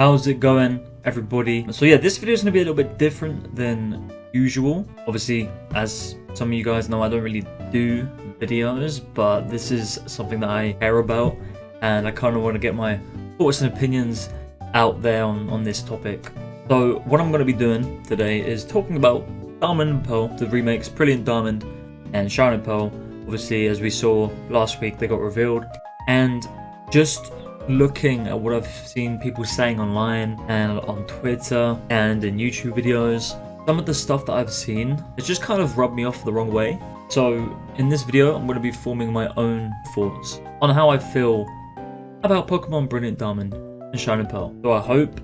How's it going, everybody? So yeah, this video is going to be a little bit different than usual. Obviously, as some of you guys know, I don't really do videos, but this is something that I care about, and I kind of want to get my thoughts and opinions out there on this topic. So what I'm going to be doing today is talking about Diamond and Pearl, the remakes, Brilliant Diamond and Shining Pearl. Obviously, as we saw last week, they got revealed, and just looking at what I've seen people saying online and on Twitter and in YouTube videos, some of the stuff that I've seen, it's just kind of rubbed me off the wrong way. So in this video, I'm going to be forming my own thoughts on how I feel about Pokemon Brilliant Diamond and Shining Pearl. So I hope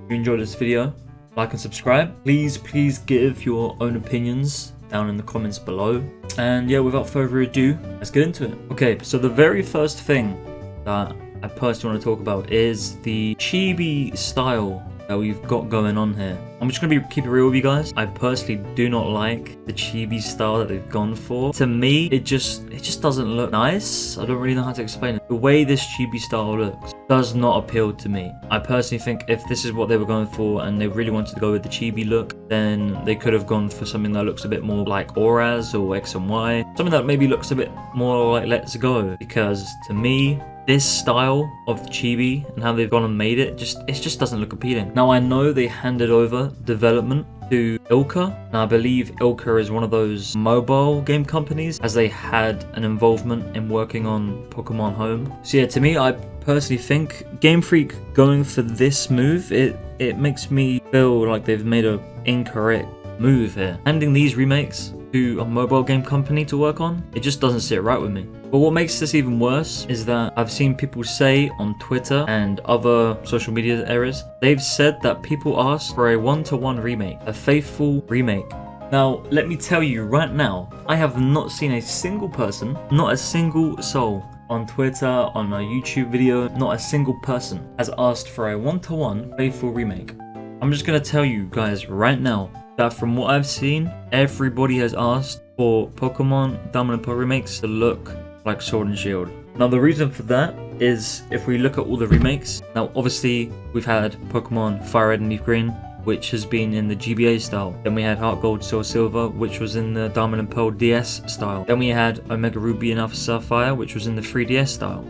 you enjoyed this video. Like and subscribe. Please give your own opinions down in the comments below. And yeah, without further ado, let's get into it. Okay, so the very first thing that I personally want to talk about is the chibi style that we've got going on here. I'm just going to keep it real with you guys. I personally do not like the chibi style that they've gone for. To me, it just doesn't look nice. I don't really know how to explain it. The way this chibi style looks does not appeal to me. I personally think if this is what they were going for and they really wanted to go with the chibi look, then they could have gone for something that looks a bit more like Auras or X and Y. Something that maybe looks a bit more like Let's Go. Because to me, this style of chibi and how they've gone and made it just doesn't look appealing. Now I know they handed over development to Ilka, and I believe Ilka is one of those mobile game companies, as they had an involvement in working on Pokemon Home. So yeah, to me, I personally think Game Freak going for this move, it makes me feel like they've made an incorrect move here. Handing these remakes to a mobile game company to work on, it just doesn't sit right with me. But what makes this even worse is that I've seen people say on Twitter and other social media areas, they've said that people ask for a one-to-one remake, a faithful remake. Now, let me tell you right now, I have not seen a single person, not a single soul on Twitter, on a YouTube video, not a single person has asked for a one-to-one faithful remake. I'm just gonna tell you guys right now that from what I've seen, everybody has asked for Pokemon Diamond and Pearl remakes to look like Sword and Shield. Now the reason for that is if we look at all the remakes, now obviously we've had Pokemon Fire Red and Leaf Green, which has been in the GBA style. Then we had Heart Gold, Soul Silver, which was in the Diamond and Pearl DS style. Then we had Omega Ruby and Alpha Sapphire, which was in the 3DS style.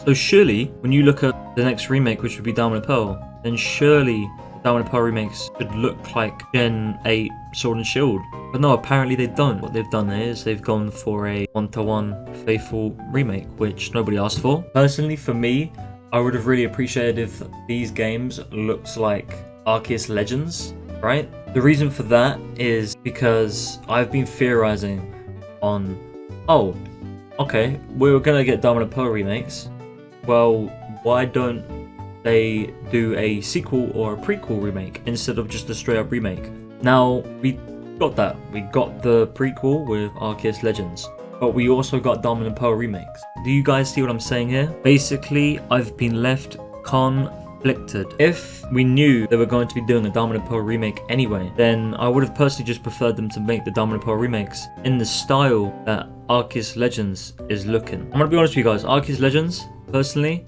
So surely, when you look at the next remake, which would be Diamond and Pearl, then surely Diamond and Pearl remakes should look like Gen 8 Sword and Shield. But no, apparently they don't. What they've done is they've gone for a one-to-one faithful remake, which nobody asked for. Personally, for me, I would have really appreciated if these games looked like Arceus Legends, right? The reason for that is because I've been theorizing on, oh, okay, we were gonna get Diamond and Pearl remakes. Well, why don't they do a sequel or a prequel remake instead of just a straight up remake? Now, we got that. We got the prequel with Arceus Legends, but we also got Diamond and Pearl remakes. Do you guys see what I'm saying here? Basically, I've been left conflicted. If we knew they were going to be doing a Diamond and Pearl remake anyway, then I would have personally just preferred them to make the Diamond and Pearl remakes in the style that Arceus Legends is looking. I'm gonna be honest with you guys, Arceus Legends, personally,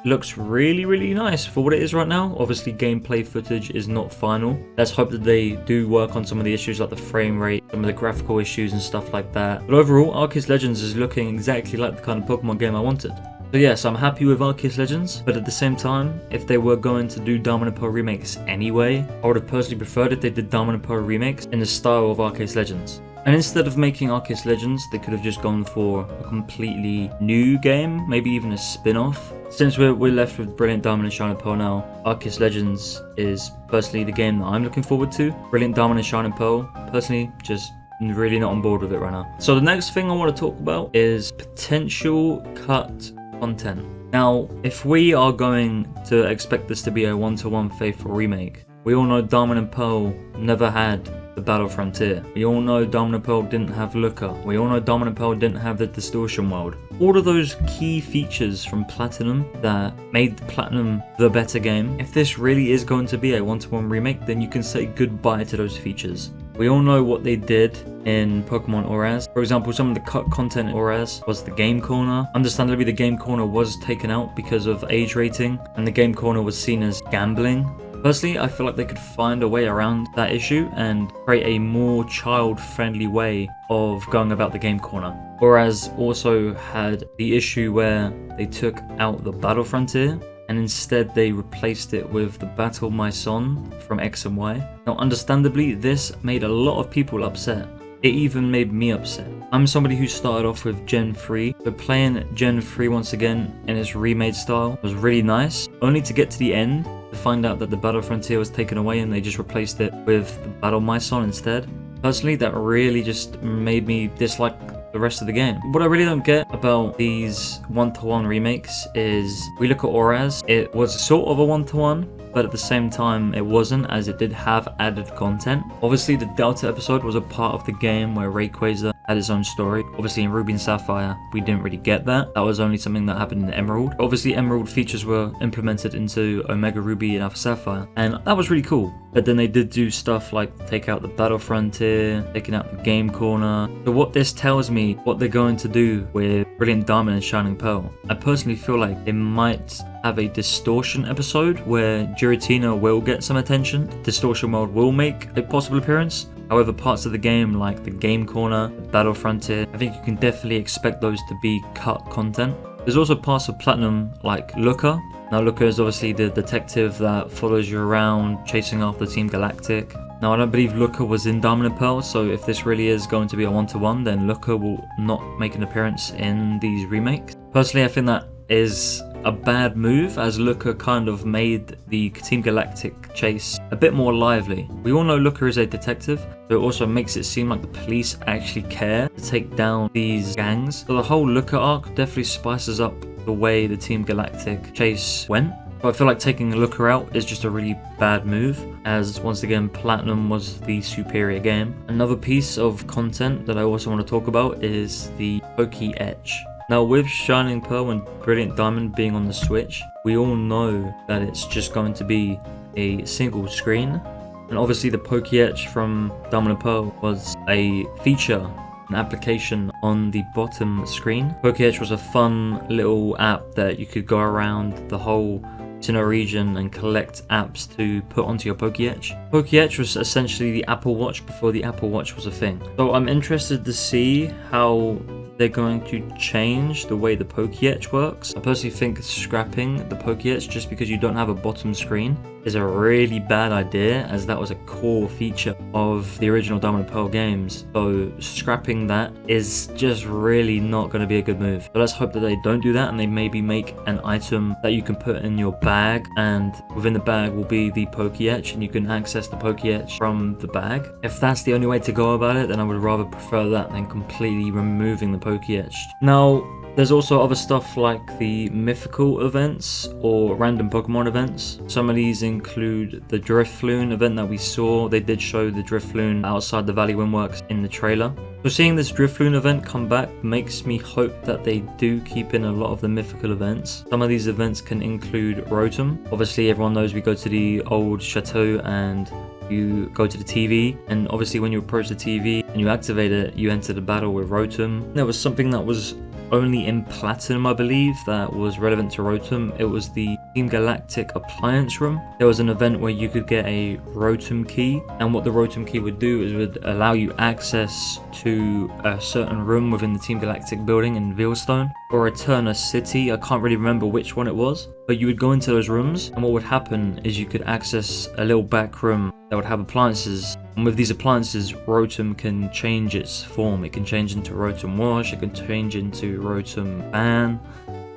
looks really nice for what it is right now. Obviously, gameplay footage is not final. Let's hope that they do work on some of the issues like the frame rate, some of the graphical issues and stuff like that. But overall, Arceus Legends is looking exactly like the kind of Pokemon game I wanted. So yes, I'm happy with Arceus Legends, but at the same time, if they were going to do Diamond and Pearl remakes anyway, I would have personally preferred if they did Diamond and Pearl remakes in the style of Arceus Legends. And instead of making Arceus Legends, they could have just gone for a completely new game, maybe even a spin-off. Since we're left with Brilliant Diamond and Shining Pearl now, Arceus Legends is personally the game that I'm looking forward to. Brilliant Diamond and Shining Pearl, personally, just really not on board with it right now. So the next thing I want to talk about is potential cut content. Now, if we are going to expect this to be a one-to-one faithful remake, we all know Diamond and Pearl never had the Battle Frontier. We all know Diamond and Pearl didn't have Looker. We all know Diamond and Pearl didn't have the Distortion World. All of those key features from Platinum that made Platinum the better game. If this really is going to be a one-to-one remake, then you can say goodbye to those features. We all know what they did in Pokemon Auras. For example, some of the cut content in Auras was the game corner. Understandably, the game corner was taken out because of age rating, and the game corner was seen as gambling. Personally, I feel like they could find a way around that issue and create a more child-friendly way of going about the game corner. Auras also had the issue where they took out the Battle Frontier, and instead they replaced it with the Battle My Son from X and Y. Now understandably, this made a lot of people upset. It even made me upset. I'm somebody who started off with Gen 3, but playing Gen 3 once again in its remade style was really nice, only to get to the end to find out that the Battle Frontier was taken away and they just replaced it with the Battle My Son instead. Personally, that really just made me dislike the rest of the game. What I really don't get about these one-to-one remakes is, we look at Auras, it was sort of a one-to-one, but at the same time it wasn't, as it did have added content. Obviously the Delta episode was a part of the game where Rayquaza had its own story. Obviously in Ruby and Sapphire we didn't really get that. That was only something that happened in Emerald. Obviously Emerald features were implemented into Omega Ruby and Alpha Sapphire, and that was really cool. But then they did do stuff like take out the Battle Frontier, taking out the Game Corner. So what this tells me, what they're going to do with Brilliant Diamond and Shining Pearl, I personally feel like they might have a Distortion episode where Giratina will get some attention. Distortion World will make a possible appearance. However, parts of the game like the Game Corner, the Battle Frontier, I think you can definitely expect those to be cut content. There's also parts of Platinum like Looker. Now Looker is obviously the detective that follows you around chasing after Team Galactic. Now I don't believe Looker was in Diamond and Pearl, so if this really is going to be a one-to-one, then Looker will not make an appearance in these remakes. Personally, I think that is a bad move, as Looker kind of made the Team Galactic chase a bit more lively. We all know Looker is a detective, but it also makes it seem like the police actually care to take down these gangs. So the whole Looker arc definitely spices up the way the Team Galactic chase went. But I feel like taking Looker out is just a really bad move, as once again Platinum was the superior game. Another piece of content that I also want to talk about is the Poke Etch. Now with Shining Pearl and Brilliant Diamond being on the Switch, we all know that it's just going to be a single screen. And obviously the Poke Etch from Diamond and Pearl was a feature, an application on the bottom screen. Poke Etch was a fun little app that you could go around the whole Sinnoh region and collect apps to put onto your Poke Etch. Poke Etch was essentially the Apple Watch before the Apple Watch was a thing. So I'm interested to see how they're going to change the way the Poke Etch works. I personally think scrapping the Poke Etch just because you don't have a bottom screen is a really bad idea, as that was a core feature of the original Diamond and Pearl games. So scrapping that is just really not going to be a good move. So let's hope that they don't do that, and they maybe make an item that you can put in your bag, and within the bag will be the Poke Etch, and you can access the Poke Etch from the bag. If that's the only way to go about it, then I would rather prefer that than completely removing the Poke Etch. Now, there's also other stuff like the mythical events or random Pokemon events. Some of these include the Drifloon event that we saw. They did show the Drifloon outside the Valley Windworks in the trailer. So seeing this Drifloon event come back makes me hope that they do keep in a lot of the mythical events. Some of these events can include Rotom. Obviously everyone knows we go to the old chateau and you go to the TV, and obviously when you approach the TV and you activate it, you enter the battle with Rotom. There was something that was only in Platinum, I believe, that was relevant to Rotom. It was the Team Galactic Appliance Room. There was an event where you could get a Rotom key, and what the Rotom key would do is it would allow you access to a certain room within the Team Galactic building in Veilstone or Eterna City. I can't really remember which one it was, but you would go into those rooms, and what would happen is you could access a little back room that would have appliances. And with these appliances, Rotom can change its form. It can change into Rotom Wash, it can change into Rotom Ban,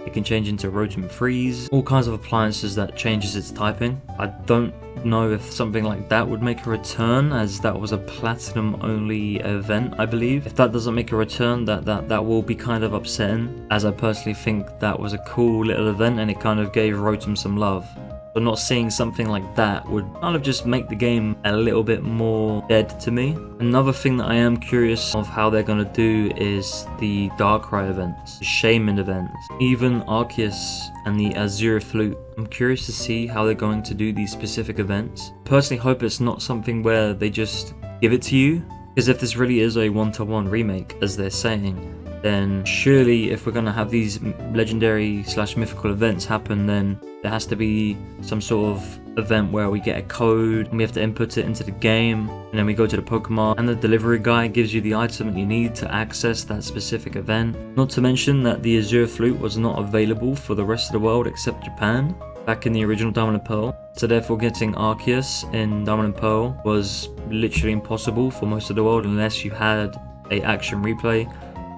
it can change into Rotom Freeze. All kinds of appliances that changes its typing. I don't know if something like that would make a return, as that was a Platinum only event, I believe. If that doesn't make a return, that will be kind of upsetting, as I personally think that was a cool little event and it kind of gave Rotom some love. But not seeing something like that would kind of just make the game a little bit more dead to me. Another thing that I am curious of how they're going to do is the Darkrai events, the Shaman events, even Arceus and the Azure Flute. I'm curious to see how they're going to do these specific events. Personally hope it's not something where they just give it to you. Because if this really is a one-to-one remake, as they're saying, then surely if we're going to have these legendary / mythical events happen, then there has to be some sort of event where we get a code and we have to input it into the game, and then we go to the Pokemon and the delivery guy gives you the item that you need to access that specific event. Not to mention that the Azure Flute was not available for the rest of the world except Japan back in the original Diamond and Pearl, so therefore getting Arceus in Diamond and Pearl was literally impossible for most of the world unless you had a action replay,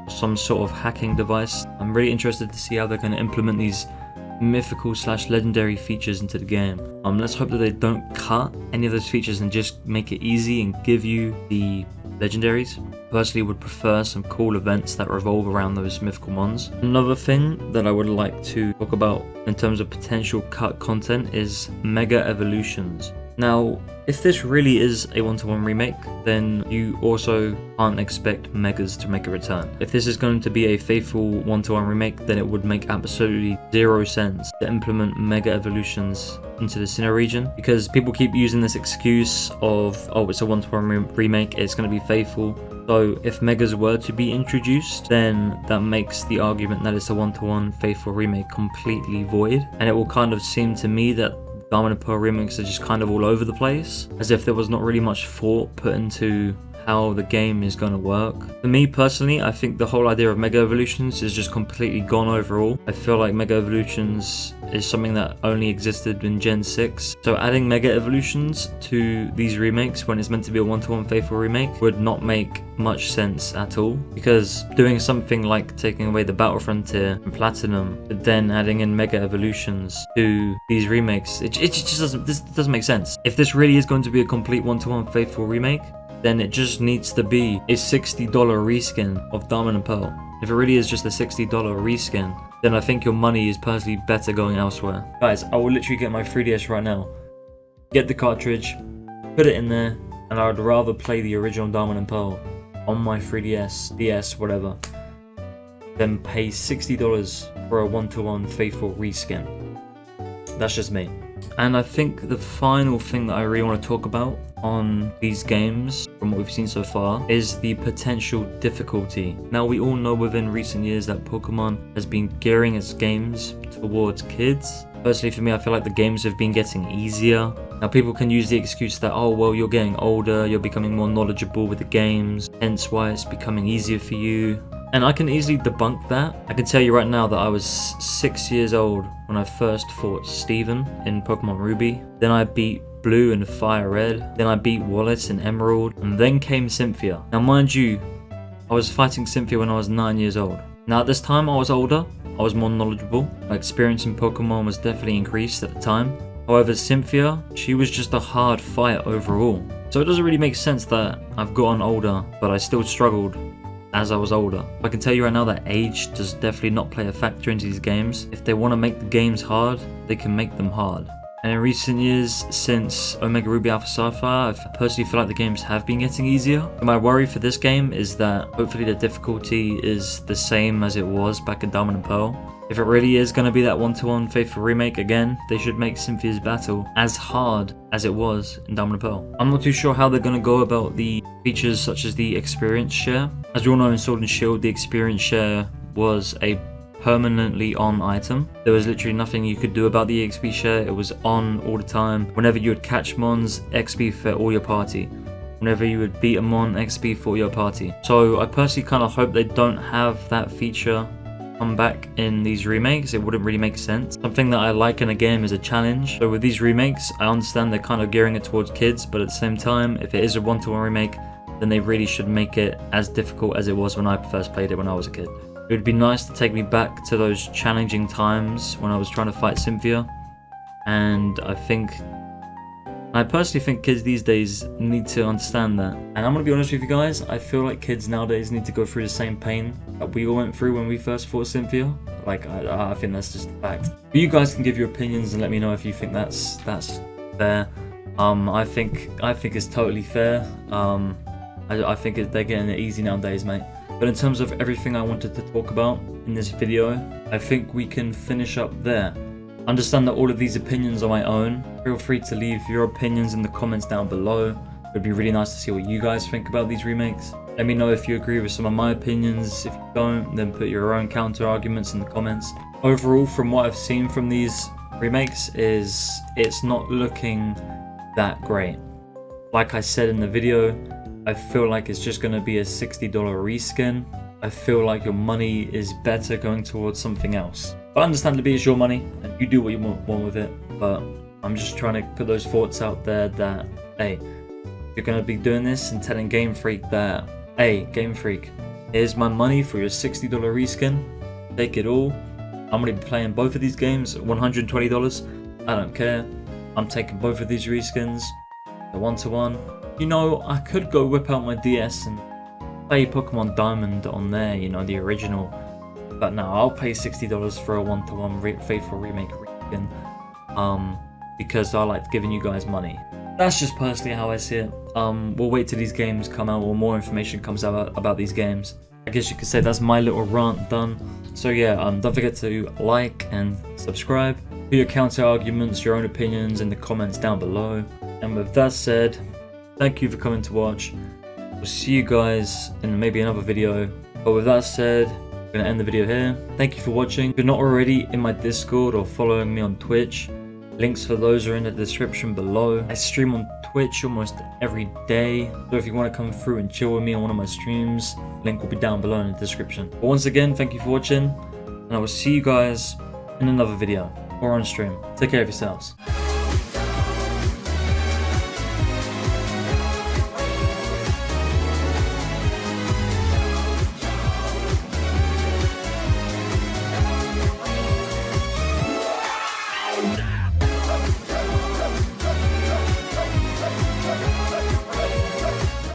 some sort of hacking device. I'm really interested to see how they're going to implement these mythical / legendary features into the game. Let's hope that they don't cut any of those features and just make it easy and give you the legendaries. Personally would prefer some cool events that revolve around those mythical mons. Another thing that I would like to talk about in terms of potential cut content is Mega Evolutions. Now, if this really is a one-to-one remake, then you also can't expect Megas to make a return. If this is going to be a faithful one-to-one remake, then it would make absolutely zero sense to implement Mega Evolutions into the Sinnoh region, because people keep using this excuse of, oh, it's a one-to-one remake, it's going to be faithful. So if Megas were to be introduced, then that makes the argument that it's a one-to-one faithful remake completely void, and it will kind of seem to me that Diamond and Pearl remakes are just kind of all over the place, as if there was not really much thought put into how the game is going to work. For me personally, I think the whole idea of Mega Evolutions is just completely gone overall. I feel like Mega Evolutions is something that only existed in Gen 6. So adding Mega Evolutions to these remakes when it's meant to be a one-to-one faithful remake would not make much sense at all. Because doing something like taking away the Battle Frontier and Platinum, but then adding in Mega Evolutions to these remakes, it just doesn't make sense. If this really is going to be a complete one-to-one faithful remake, then it just needs to be a $60 reskin of Diamond and Pearl. If it really is just a $60 reskin, then I think your money is personally better going elsewhere. Guys, I will literally get my 3DS right now, get the cartridge, put it in there, and I would rather play the original Diamond and Pearl on my 3DS, DS, whatever, than pay $60 for a one-to-one faithful reskin. That's just me. And I think the final thing that I really want to talk about on these games, from what we've seen so far, is the potential difficulty. Now, we all know within recent years that Pokemon has been gearing its games towards kids. Personally, for me, I feel like the games have been getting easier. Now, people can use the excuse that, oh, well, you're getting older, you're becoming more knowledgeable with the games, hence why it's becoming easier for you. And I can easily debunk that. I can tell you right now that I was 6 years old when I first fought Steven in Pokemon Ruby. Then I beat Blue and Fire Red. Then I beat Wallace in Emerald. And then came Cynthia. Now, mind you, I was fighting Cynthia when I was 9 years old. Now, at this time, I was older. I was more knowledgeable. My experience in Pokemon was definitely increased at the time. However, Cynthia, she was just a hard fight overall. So it doesn't really make sense that I've gotten older, but I still struggled as I was older. I can tell you right now that age does definitely not play a factor into these games. If they want to make the games hard, they can make them hard. And in recent years, since Omega Ruby Alpha Sapphire, I personally feel like the games have been getting easier. And my worry for this game is that hopefully the difficulty is the same as it was back in Diamond and Pearl. If it really is going to be that one-to-one faithful remake again, they should make Cynthia's battle as hard as it was in Diamond and Pearl. I'm not too sure how they're going to go about the features such as the experience share. As we all know in Sword and Shield, the experience share was a permanently on item. There was literally nothing you could do about the XP share. It was on all the time. Whenever you would catch mons, XP for all your party. Whenever you would beat a mon, XP for your party. So I personally kind of hope they don't have that feature come back in these remakes. It wouldn't really make sense. Something that I like in a game is a challenge. So with these remakes, I understand they're kind of gearing it towards kids, but at the same time, if it is a one-to-one remake, then they really should make it as difficult as it was when I first played it when I was a kid. It would be nice to take me back to those challenging times when I was trying to fight Cynthia. And I personally think kids these days need to understand that. And I'm going to be honest with you guys, I feel like kids nowadays need to go through the same pain that we all went through when we first fought Cynthia. Like, I think that's just a fact. But you guys can give your opinions and let me know if you think that's fair. I think it's totally fair. I think they're getting it easy nowadays, mate. But in terms of everything I wanted to talk about in this video, I think we can finish up there. Understand that all of these opinions are my own. Feel free to leave your opinions in the comments down below. It'd be really nice to see what you guys think about these remakes. Let me know if you agree with some of my opinions. If you don't, then put your own counter arguments in the comments. Overall, from what I've seen from these remakes, it's not looking that great. Like I said in the video, I feel like it's just going to be a $60 reskin. I feel like your money is better going towards something else. But understandably, it's your money and you do what you want with it. But I'm just trying to put those thoughts out there that, hey, you're going to be doing this and telling Game Freak that, hey, Game Freak, here's my money for your $60 reskin. Take it all. I'm going to be playing both of these games at $120. I don't care. I'm taking both of these reskins. The 1-to-1. You know, I could go whip out my DS and play Pokemon Diamond on there, you know, the original. But no, I'll pay $60 for a 1-to-1 Faithful Remake reskin. Because I like giving you guys money. That's just personally how I see it. We'll wait till these games come out or more information comes out about these games. I guess you could say that's my little rant done. So yeah, don't forget to like and subscribe. Put your counter arguments, your own opinions in the comments down below. And with that said, thank you for coming to watch. We'll see you guys in maybe another video. But with that said, I'm going to end the video here. Thank you for watching. If you're not already in my Discord or following me on Twitch, links for those are in the description below. I stream on Twitch almost every day. So if you want to come through and chill with me on one of my streams, link will be down below in the description. But once again, thank you for watching. And I will see you guys in another video or on stream. Take care of yourselves.